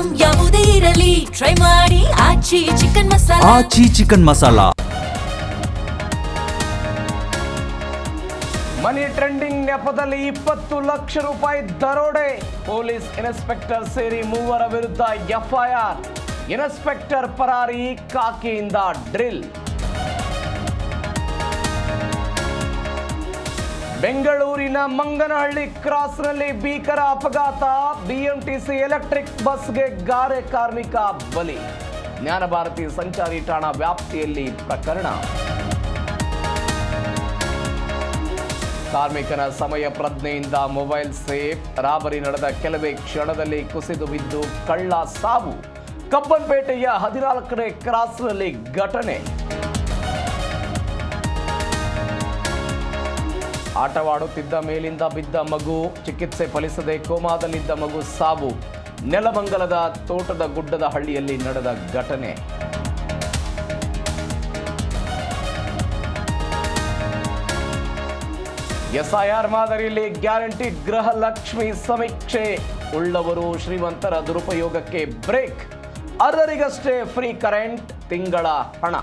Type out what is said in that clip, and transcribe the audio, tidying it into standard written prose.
Item ಯಾವುದೇ ಇರಲಿ try ಮಾಡಿ ಆಚಿ ಚಿಕನ್ ಮಸಾಲಾ. ಆಚಿ ಚಿಕನ್ ಮಸಾಲಾ. ಮನಿ ಟ್ರೆಂಡಿಂಗ್ ನೆಪದಲ್ಲಿ 20 ಲಕ್ಷ ರೂಪಾಯಿ ದರೋಡೆ. ಪೊಲೀಸ್ ಇನ್ಸ್ಪೆಕ್ಟರ್ ಸೇರಿ 3 ವಿರುದ್ಧ ಎಫ್ಐಆರ್. ಇನ್ಸ್ಪೆಕ್ಟರ್ ಪರಾರಿ, ಕಾಕಿಯಿಂದ ಡ್ರಿಲ್. ಬೆಂಗಳೂರಿನ ಮಂಗನಹಳ್ಳಿ ಕ್ರಾಸ್ನಲ್ಲಿ ಭೀಕರ ಅಪಘಾತ. ಬಿಎಂಟಿಸಿ ಎಲೆಕ್ಟ್ರಿಕ್ ಬಸ್ಗೆ ಗಾರೆ ಕಾರ್ಮಿಕ ಬಲಿ. ಜ್ಞಾನಭಾರತಿ ಸಂಚಾರಿ ಠಾಣಾ ವ್ಯಾಪ್ತಿಯಲ್ಲಿ ಪ್ರಕರಣ. ಕಾರ್ಮಿಕನ ಸಮಯ ಪ್ರಜ್ಞೆಯಿಂದ ಮೊಬೈಲ್ ಸೇಫ್. ರಾಬರಿ ನಡೆದ ಕೆಲವೇ ಕ್ಷಣದಲ್ಲಿ ಕುಸಿದು ಬಿದ್ದು ಕಳ್ಳ ಸಾವು. ಕಬ್ಬನ್ಪೇಟೆಯ 14ನೇ ಕ್ರಾಸ್ನಲ್ಲಿ ಘಟನೆ. ಆಟವಾಡುತ್ತಿದ್ದ ಮೇಲಿಂದ ಬಿದ್ದ ಮಗು, ಚಿಕಿತ್ಸೆ ಫಲಿಸದೆ ಕೋಮಾದಲ್ಲಿದ್ದ ಮಗು ಸಾವು. ನೆಲಮಂಗಲದ ತೋಟದ ಗುಡ್ಡದ ಹಳ್ಳಿಯಲ್ಲಿ ನಡೆದ ಘಟನೆ. ಎಸ್ಐಆರ್ ಮಾದರಿಯಲ್ಲಿ ಗ್ಯಾರಂಟಿ ಗೃಹಲಕ್ಷ್ಮಿ ಸಮೀಕ್ಷೆ. ಉಳ್ಳವರು ಶ್ರೀಮಂತರ ದುರುಪಯೋಗಕ್ಕೆ ಬ್ರೇಕ್. ಅರ್ಹರಿಗಷ್ಟೇ ಫ್ರೀ ಕರೆಂಟ್, ತಿಂಗಳ ಹಣ.